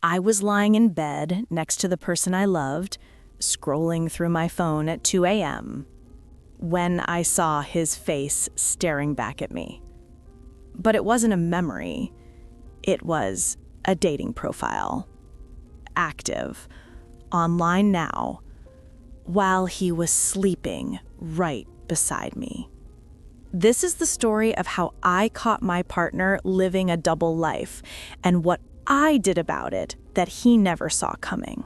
I was lying in bed next to the person I loved, scrolling through my phone at 2 a.m., when I saw his face staring back at me. But it wasn't a memory. It was a dating profile. Active. Online now. While he was sleeping right beside me. This is the story of how I caught my partner living a double life and what I did about it that he never saw coming.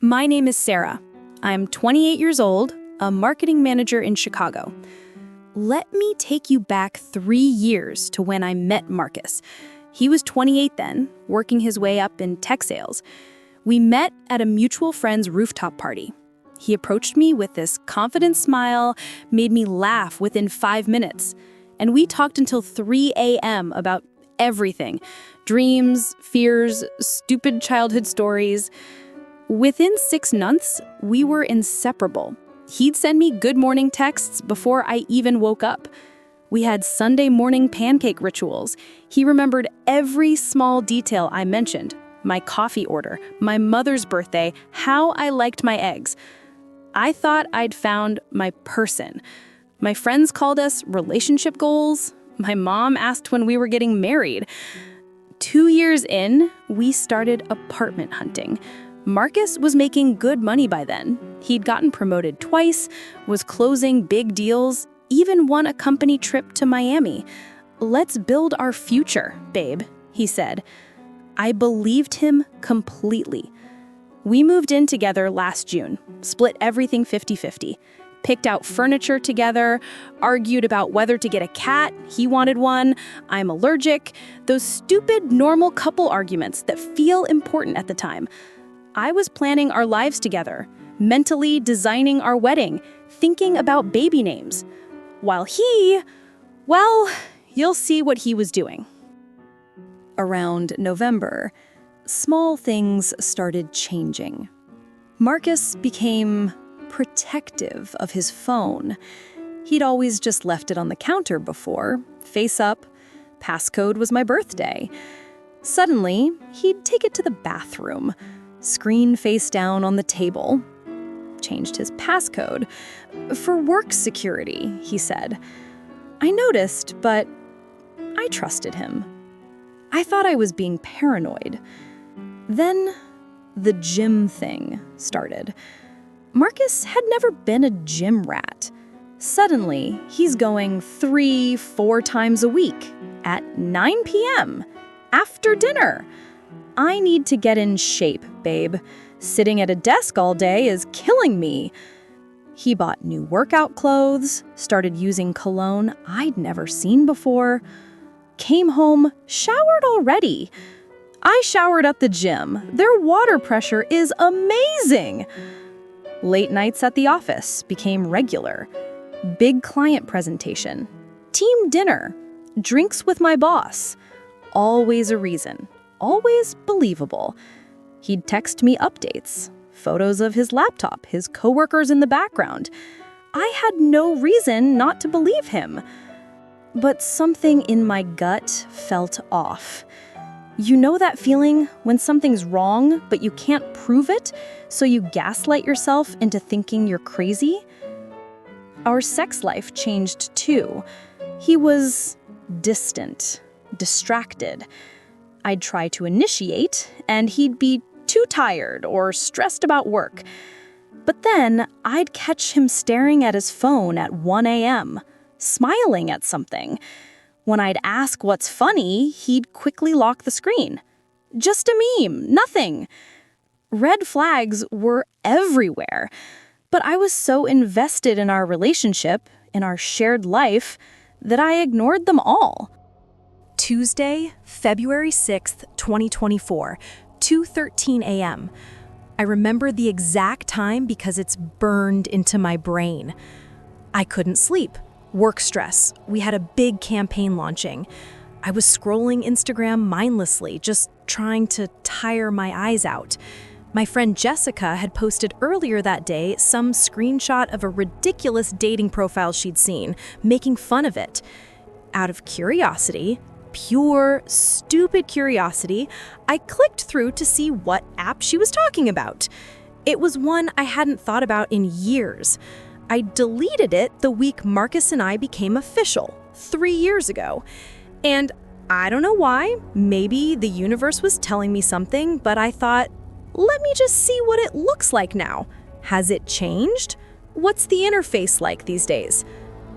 My name is Sarah. I'm 28 years old, a marketing manager in Chicago. Let me take you back 3 years to when I met Marcus. He was 28 then, working his way up in tech sales. We met at a mutual friend's rooftop party. He approached me with this confident smile, made me laugh within 5 minutes, and we talked until 3 a.m. about everything. Dreams, fears, stupid childhood stories. Within 6 months, we were inseparable. He'd send me good morning texts before I even woke up. We had Sunday morning pancake rituals. He remembered every small detail I mentioned. My coffee order, my mother's birthday, how I liked my eggs. I thought I'd found my person. My friends called us relationship goals. My mom asked when we were getting married. 2 years in, we started apartment hunting. Marcus was making good money by then. He'd gotten promoted twice, was closing big deals, even won a company trip to Miami. "Let's build our future, babe," he said. I believed him completely. We moved in together last June, split everything 50-50, picked out furniture together, argued about whether to get a cat, he wanted one, I'm allergic, those stupid normal couple arguments that feel important at the time. I was planning our lives together, mentally designing our wedding, thinking about baby names. While well, you'll see what he was doing. Around November, small things started changing. Marcus became protective of his phone. He'd always just left it on the counter before, face up. Passcode was my birthday. Suddenly, he'd take it to the bathroom, screen face down on the table. Changed his passcode. For work security, he said. I noticed, but I trusted him. I thought I was being paranoid. Then the gym thing started. Marcus had never been a gym rat. Suddenly, he's going 3-4 times a week at 9 p.m. after dinner. I need to get in shape, babe. Sitting at a desk all day is killing me. He bought new workout clothes, started using cologne I'd never seen before, came home, showered already. I showered at the gym. Their water pressure is amazing. Late nights at the office became regular. Big client presentation, team dinner, drinks with my boss. Always a reason, always believable. He'd text me updates, photos of his laptop, his coworkers in the background. I had no reason not to believe him. But something in my gut felt off. You know that feeling when something's wrong, but you can't prove it, so you gaslight yourself into thinking you're crazy? Our sex life changed too. He was distant, distracted. I'd try to initiate, and he'd be too tired or stressed about work. But then I'd catch him staring at his phone at 1 a.m., smiling at something. When I'd ask what's funny, he'd quickly lock the screen. Just a meme, nothing. Red flags were everywhere. But I was so invested in our relationship, in our shared life, that I ignored them all. Tuesday, February 6th, 2024, 2:13 a.m. I remember the exact time because it's burned into my brain. I couldn't sleep. Work stress. We had a big campaign launching. I was scrolling Instagram mindlessly, just trying to tire my eyes out. My friend Jessica had posted earlier that day some screenshot of a ridiculous dating profile she'd seen, making fun of it. Out of curiosity, pure, stupid curiosity, I clicked through to see what app she was talking about. It was one I hadn't thought about in years. I deleted it the week Marcus and I became official, 3 years ago. And I don't know why, maybe the universe was telling me something, but I thought, let me just see what it looks like now. Has it changed? What's the interface like these days?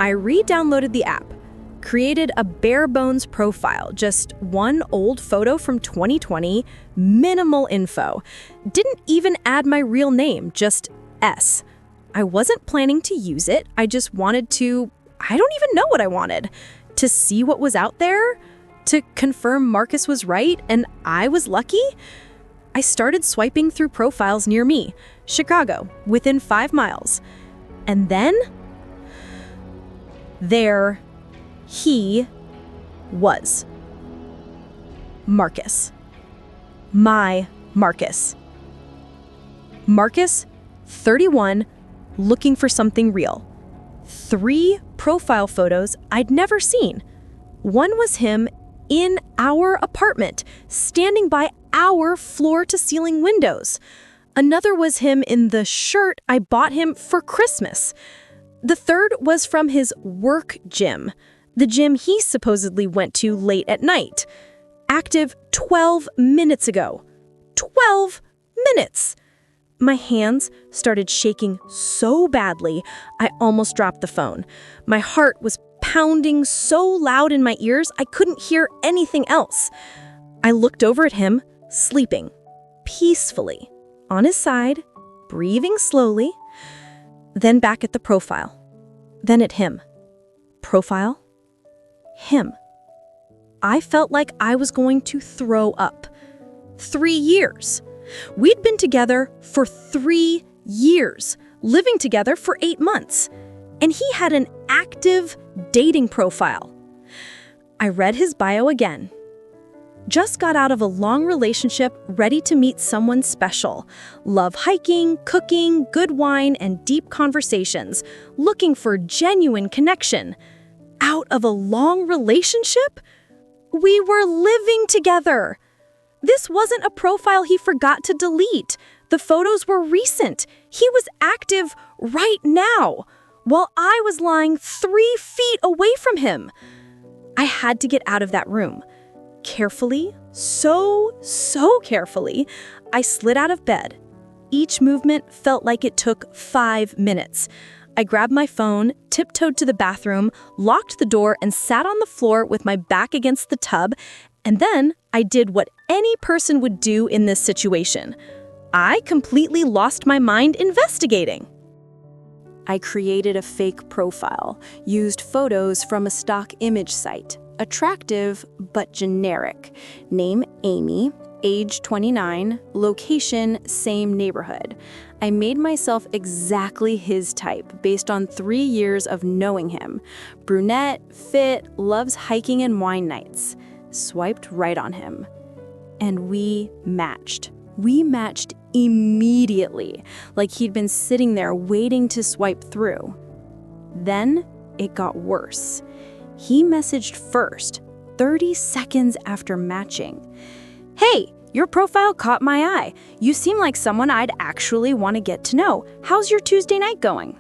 I re-downloaded the app, created a bare bones profile, just one old photo from 2020, minimal info. Didn't even add my real name, just S. I wasn't planning to use it, I just wanted to, I don't even know what I wanted. To see what was out there? To confirm Marcus was right and I was lucky? I started swiping through profiles near me, Chicago, within 5 miles. And then, there he was. Marcus. My Marcus. Marcus, 31, looking for something real. 3 profile photos I'd never seen. One was him in our apartment, standing by our floor-to-ceiling windows. Another was him in the shirt I bought him for Christmas. The third was from his work gym, the gym he supposedly went to late at night. Active 12 minutes ago. 12 minutes! My hands started shaking so badly, I almost dropped the phone. My heart was pounding so loud in my ears, I couldn't hear anything else. I looked over at him, sleeping, peacefully, on his side, breathing slowly, then back at the profile, then at him. Profile, him. I felt like I was going to throw up. 3 years. We'd been together for 3 years, living together for 8 months, and he had an active dating profile. I read his bio again. Just got out of a long relationship, ready to meet someone special. Love hiking, cooking, good wine, and deep conversations. Looking for genuine connection. Out of a long relationship? We were living together. This wasn't a profile he forgot to delete. The photos were recent. He was active right now, while I was lying 3 feet away from him. I had to get out of that room. Carefully, so carefully, I slid out of bed. Each movement felt like it took 5 minutes. I grabbed my phone, tiptoed to the bathroom, locked the door, and sat on the floor with my back against the tub. And then I did what any person would do in this situation. I completely lost my mind investigating. I created a fake profile, used photos from a stock image site. Attractive, but generic. Name Amy, age 29, location same neighborhood. I made myself exactly his type based on 3 years of knowing him. Brunette, fit, loves hiking and wine nights. Swiped right on him. And we matched. We matched immediately, like he'd been sitting there waiting to swipe through. Then it got worse. He messaged first, 30 seconds after matching. Hey, your profile caught my eye. You seem like someone I'd actually want to get to know. How's your Tuesday night going?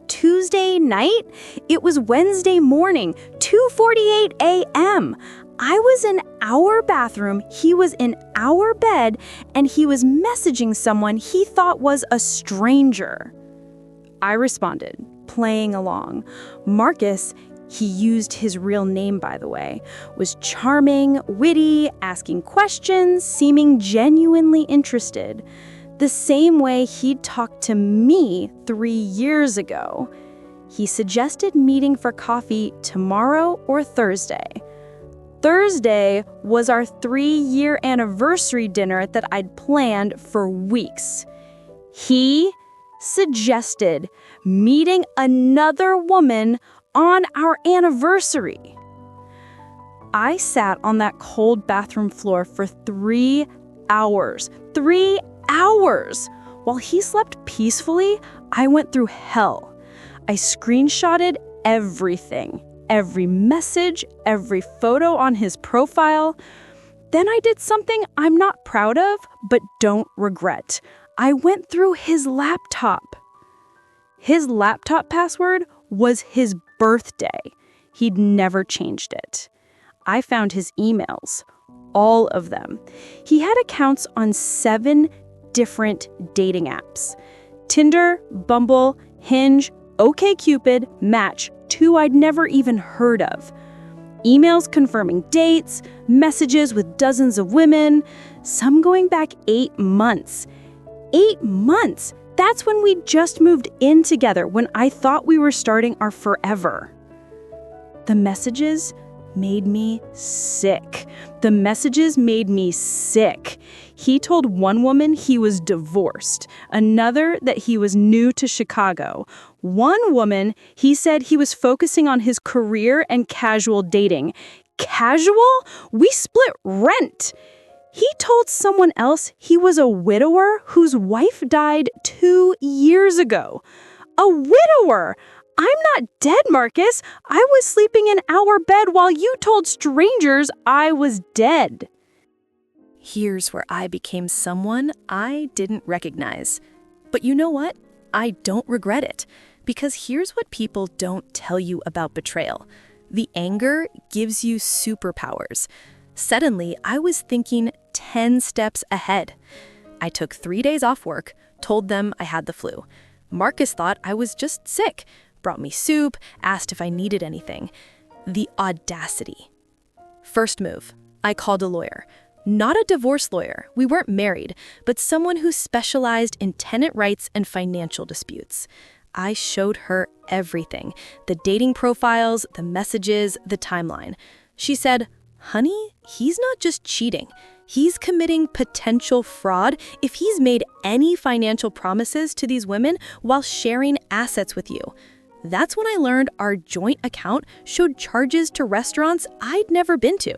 Tuesday night? It was Wednesday morning, 2:48 a.m. I was in our bathroom, he was in our bed, and he was messaging someone he thought was a stranger. I responded, playing along. Marcus, he used his real name, by the way, was charming, witty, asking questions, seeming genuinely interested. The same way he'd talked to me 3 years ago. He suggested meeting for coffee tomorrow or Thursday. Thursday was our 3-year anniversary dinner that I'd planned for weeks. He suggested meeting another woman on our anniversary. I sat on that cold bathroom floor for 3 hours. 3 hours! While he slept peacefully, I went through hell. I screenshotted everything. every message, every photo on his profile. Then I did something I'm not proud of, but don't regret. I went through his laptop. His laptop password was his birthday. He'd never changed it. I found his emails, all of them. He had accounts on 7 different dating apps. Tinder, Bumble, Hinge, OkCupid, Match, 2 I'd never even heard of. Emails confirming dates, messages with dozens of women, some going back 8 months. 8 months! That's when we just moved in together, when I thought we were starting our forever. The messages made me sick. The messages made me sick. He told one woman he was divorced, another that he was new to Chicago. One woman, he said he was focusing on his career and casual dating. Casual? We split rent. He told someone else he was a widower whose wife died 2 years ago. A widower! I'm not dead, Marcus. I was sleeping in our bed while you told strangers I was dead. Here's where I became someone I didn't recognize. But you know what? I don't regret it. Because here's what people don't tell you about betrayal. The anger gives you superpowers. Suddenly, I was thinking 10 steps ahead. I took 3 days off work, told them I had the flu. Marcus thought I was just sick, brought me soup, asked if I needed anything. The audacity. First move, I called a lawyer. Not a divorce lawyer, we weren't married, but someone who specialized in tenant rights and financial disputes. I showed her everything, the dating profiles, the messages, the timeline. She said, "Honey, he's not just cheating. He's committing potential fraud if he's made any financial promises to these women while sharing assets with you." That's when I learned our joint account showed charges to restaurants I'd never been to.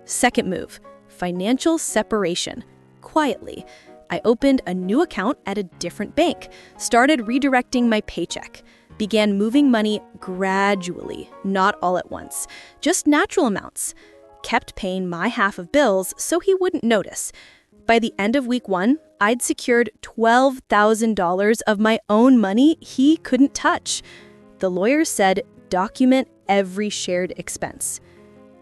Second move, financial separation. Quietly, I opened a new account at a different bank, started redirecting my paycheck, began moving money gradually, not all at once, just natural amounts. Kept paying my half of bills so he wouldn't notice. By the end of week 1, I'd secured $12,000 of my own money he couldn't touch. The lawyer said, document every shared expense.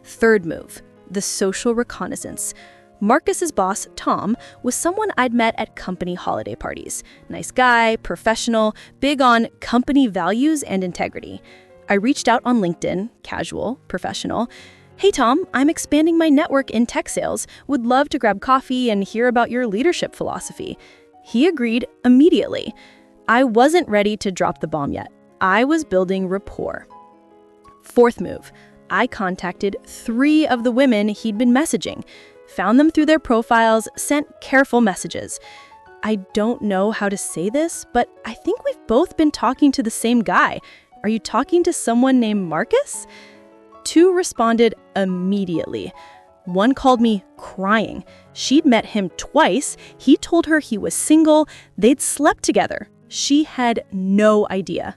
Third move, the social reconnaissance. Marcus's boss, Tom, was someone I'd met at company holiday parties. Nice guy, professional, big on company values and integrity. I reached out on LinkedIn, casual, professional. "Hey Tom, I'm expanding my network in tech sales. Would love to grab coffee and hear about your leadership philosophy." He agreed immediately. I wasn't ready to drop the bomb yet. I was building rapport. Fourth move, I contacted 3 of the women he'd been messaging, found them through their profiles, sent careful messages. I don't know how to say this, but I think we've both been talking to the same guy. Are you talking to someone named Marcus? 2 responded immediately. One called me crying. She'd met him twice. He told her he was single. They'd slept together. She had no idea.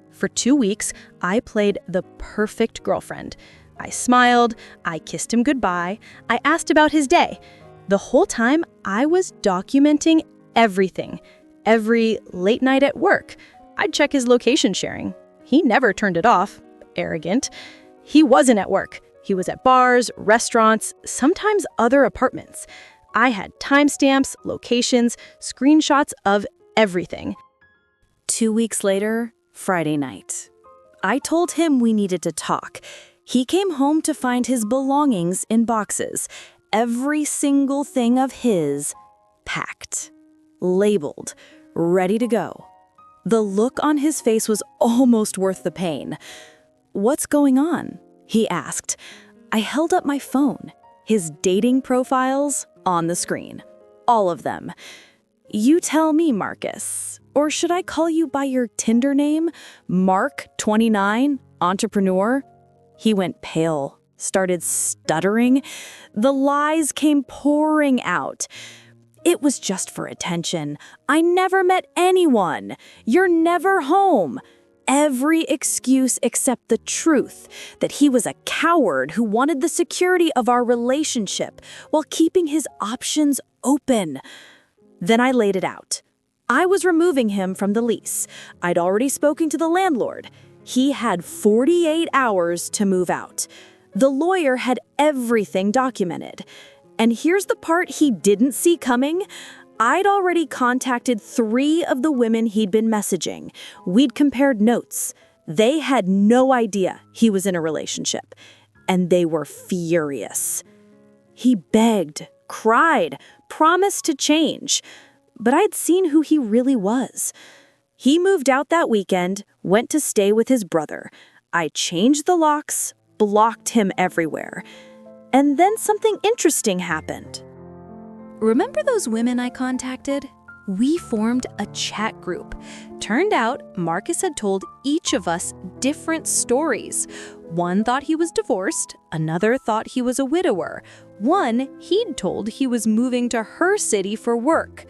For 2 weeks, I played the perfect girlfriend. I smiled, I kissed him goodbye, I asked about his day. The whole time, I was documenting everything. Every late night at work, I'd check his location sharing. He never turned it off. Arrogant. He wasn't at work. He was at bars, restaurants, sometimes other apartments. I had timestamps, locations, screenshots of everything. 2 weeks later, Friday night. I told him we needed to talk. He came home to find his belongings in boxes. Every single thing of his packed, labeled, ready to go. The look on his face was almost worth the pain. "What's going on?" he asked. I held up my phone. His dating profiles on the screen. All of them. "You tell me, Marcus. Or should I call you by your Tinder name? Mark, 29, entrepreneur?" He went pale, started stuttering. The lies came pouring out. "It was just for attention. I never met anyone. You're never home." every excuse except the truth that he was a coward who wanted the security of our relationship while keeping his options open. Then I laid it out. I was removing him from the lease. I'd already spoken to the landlord. He had 48 hours to move out. The lawyer had everything documented. And here's the part he didn't see coming. I'd already contacted 3 of the women he'd been messaging. We'd compared notes. They had no idea he was in a relationship, and they were furious. He begged, cried, promised to change, but I'd seen who he really was. He moved out that weekend, went to stay with his brother. I changed the locks, blocked him everywhere. And then something interesting happened. Remember those women I contacted? We formed a chat group. Turned out Marcus had told each of us different stories. One thought he was divorced, another thought he was a widower. One he'd told he was moving to her city for work.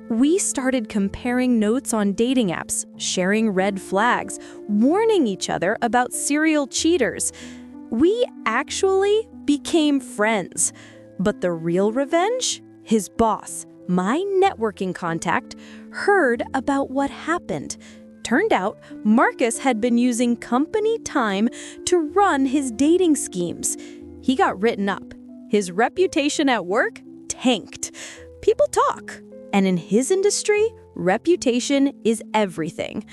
We started comparing notes on dating apps, sharing red flags, warning each other about serial cheaters. We actually became friends. But the real revenge? His boss, my networking contact, heard about what happened. Turned out Marcus had been using company time to run his dating schemes. He got written up. His reputation at work tanked. People talk. And in his industry, reputation is everything.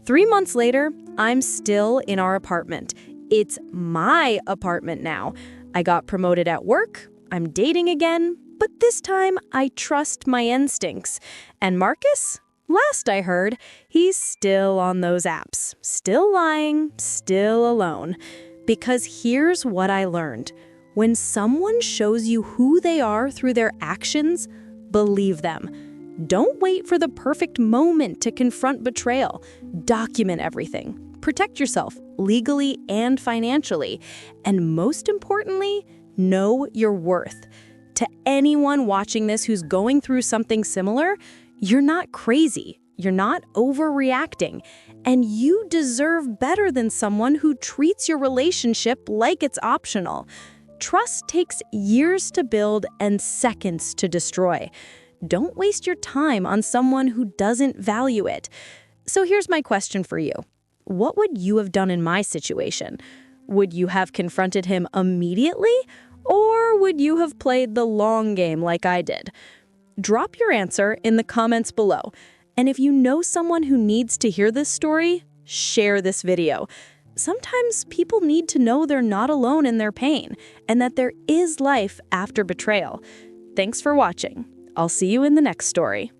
3 months later, I'm still in our apartment. It's my apartment now. I got promoted at work. I'm dating again. But this time, I trust my instincts. And Marcus? Last I heard, he's still on those apps. Still lying, still alone. Because here's what I learned. When someone shows you who they are through their actions, believe them. Don't wait for the perfect moment to confront betrayal. Document everything. Protect yourself legally and financially. And most importantly, know your worth. To anyone watching this who's going through something similar, you're not crazy. You're not overreacting. And you deserve better than someone who treats your relationship like it's optional. Trust takes years to build and seconds to destroy. Don't waste your time on someone who doesn't value it. So here's my question for you. What would you have done in my situation? Would you have confronted him immediately? Or would you have played the long game like I did? Drop your answer in the comments below. And if you know someone who needs to hear this story, share this video. Sometimes people need to know they're not alone in their pain and that there is life after betrayal. Thanks for watching. I'll see you in the next story.